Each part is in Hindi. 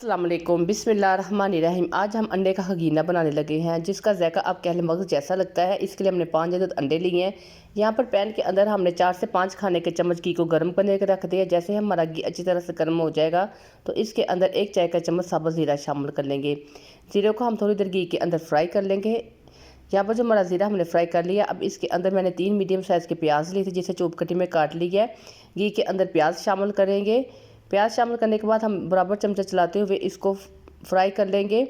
अस्सलामुअलैकुम बिस्मिल्लाहिर्रहमानिर्रहीम। आज हम अंडे का खगीना बनाने लगे हैं जिसका जायका आप कह लें मगज़ जैसा लगता है। इसके लिए हमने 5 अदद अंडे लिए हैं। यहाँ पर पैन के अंदर हमने 4 से 5 खाने के चम्मच घी को गर्म करने के रख दिया। जैसे हमारा घी अच्छी तरह से गर्म हो जाएगा तो इसके अंदर 1 चाय का चम्मच साबुत ज़ीरा शामिल कर लेंगे। ज़ीरे को हम थोड़ी देर घी के अंदर फ्राई कर लेंगे। यहाँ पर जो हमारा ज़ीरा हमने फ्राई कर लिया, अब इसके अंदर मैंने 3 मीडियम साइज़ के प्याज लिए थे जिसे चॉप कटी में काट लिया है। घी के अंदर प्याज शामिल करेंगे। प्याज शामिल करने के बाद हम बराबर चमचा चलाते हुए इसको फ्राई कर लेंगे।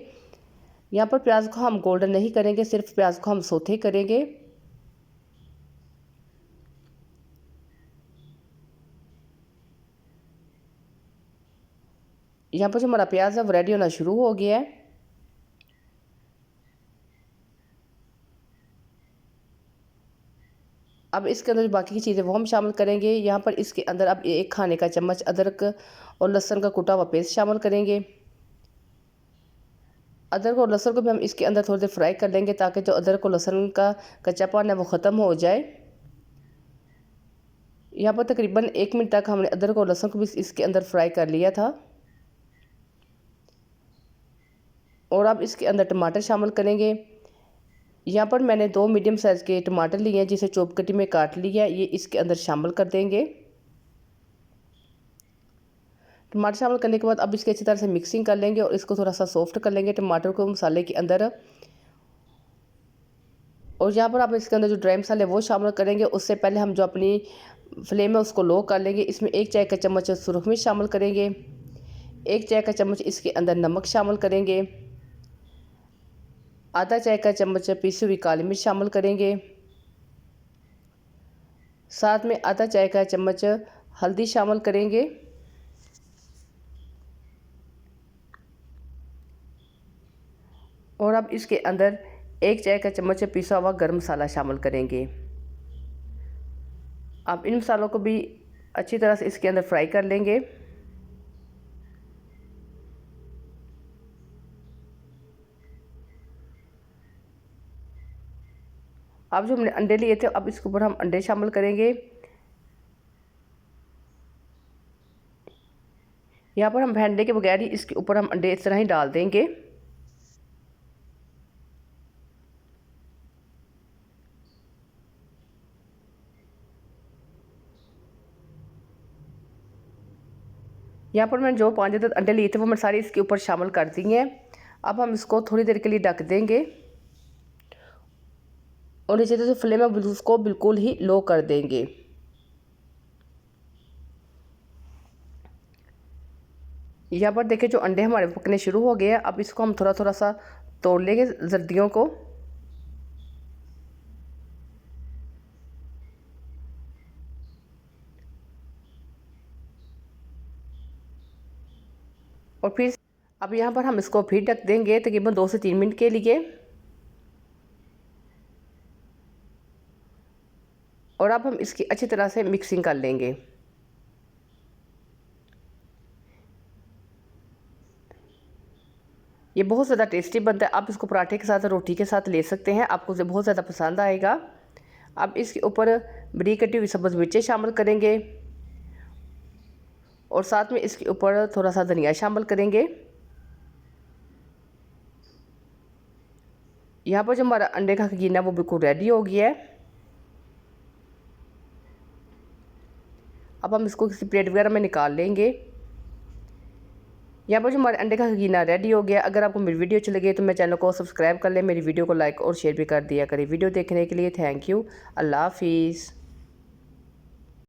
यहाँ पर प्याज को हम गोल्डन नहीं करेंगे, सिर्फ प्याज को हम सौते करेंगे। यहाँ पर जो हमारा प्याज है वो रेडी होना शुरू हो गया है। अब इसके अंदर बाकी की चीज़ें वो हम शामिल करेंगे। यहाँ पर इसके अंदर अब 1 खाने का चम्मच अदरक और लहसुन का कुटा हुआ पेस्ट शामिल करेंगे। अदरक और लहसुन को भी हम इसके अंदर थोड़ी देर फ्राई कर लेंगे ताकि जो अदरक और लहसुन का कच्चापन है वो ख़त्म हो जाए। यहाँ पर तकरीबन 1 मिनट तक हमने अदरक और लहसुन को भी इसके अंदर फ्राई कर लिया था। और अब इसके अंदर टमाटर शामिल करेंगे। यहाँ पर मैंने 2 मीडियम साइज़ के टमाटर लिए हैं जिसे चॉप कटी में काट लिया है, ये इसके अंदर शामिल कर देंगे। टमाटर शामिल करने के बाद अब इसकी अच्छी तरह से मिक्सिंग कर लेंगे और इसको थोड़ा सा सॉफ्ट कर लेंगे टमाटर को मसाले के अंदर। और यहाँ पर आप इसके अंदर जो ड्राई मसाले वो शामिल करेंगे। उससे पहले हम जो अपनी फ्लेम है उसको लो कर लेंगे। इसमें 1 चाय का चम्मच सुरख मिर्च शामिल करेंगे। 1 चाय का चम्मच इसके अंदर नमक शामिल करेंगे। आधा चाय का चम्मच पिसी हुई काली मिर्च शामिल करेंगे। साथ में आधा चाय का चम्मच हल्दी शामिल करेंगे। और अब इसके अंदर 1 चाय का चम्मच पिसा हुआ गरम मसाला शामिल करेंगे। अब इन मसालों को भी अच्छी तरह से इसके अंदर फ्राई कर लेंगे। अब जो हमने अंडे लिए थे अब इसके ऊपर हम अंडे शामिल करेंगे। यहाँ पर हम भैंडे के बगैर ही इसके ऊपर हम अंडे इस तरह ही डाल देंगे। यहाँ पर मैंने जो 5 अदद अंडे लिए थे वो मैंने सारे इसके ऊपर शामिल कर दिए हैं। अब हम इसको थोड़ी देर के लिए ढक देंगे और नीचे से फ्लेम है उसको बिल्कुल ही लो कर देंगे। यहाँ पर देखिए जो अंडे हमारे पकने शुरू हो गए हैं। अब इसको हम थोड़ा थोड़ा सा तोड़ लेंगे जर्दियों को। और फिर अब यहाँ पर हम इसको फिर ढक देंगे तकरीबन 2 से 3 मिनट के लिए। और अब हम इसकी अच्छी तरह से मिक्सिंग कर लेंगे। ये बहुत ज़्यादा टेस्टी बनता है। आप इसको पराठे के साथ रोटी के साथ ले सकते हैं, आपको इसे बहुत ज़्यादा पसंद आएगा। अब इसके ऊपर बड़ी कटी हुई सब्ज़ मिर्चें शामिल करेंगे और साथ में इसके ऊपर थोड़ा सा धनिया शामिल करेंगे। यहाँ पर जो हमारा अंडे का खगीना वो बिल्कुल रेडी हो गया है। अब हम इसको किसी प्लेट वगैरह में निकाल लेंगे। यहाँ पर जो हमारे अंडे का खगीना रेडी हो गया। अगर आपको मेरी वीडियो अच्छी लगे तो मेरे चैनल को सब्सक्राइब कर लें, मेरी वीडियो को लाइक और शेयर भी कर दिया करें। वीडियो देखने के लिए थैंक यू। अल्लाह हाफिज़।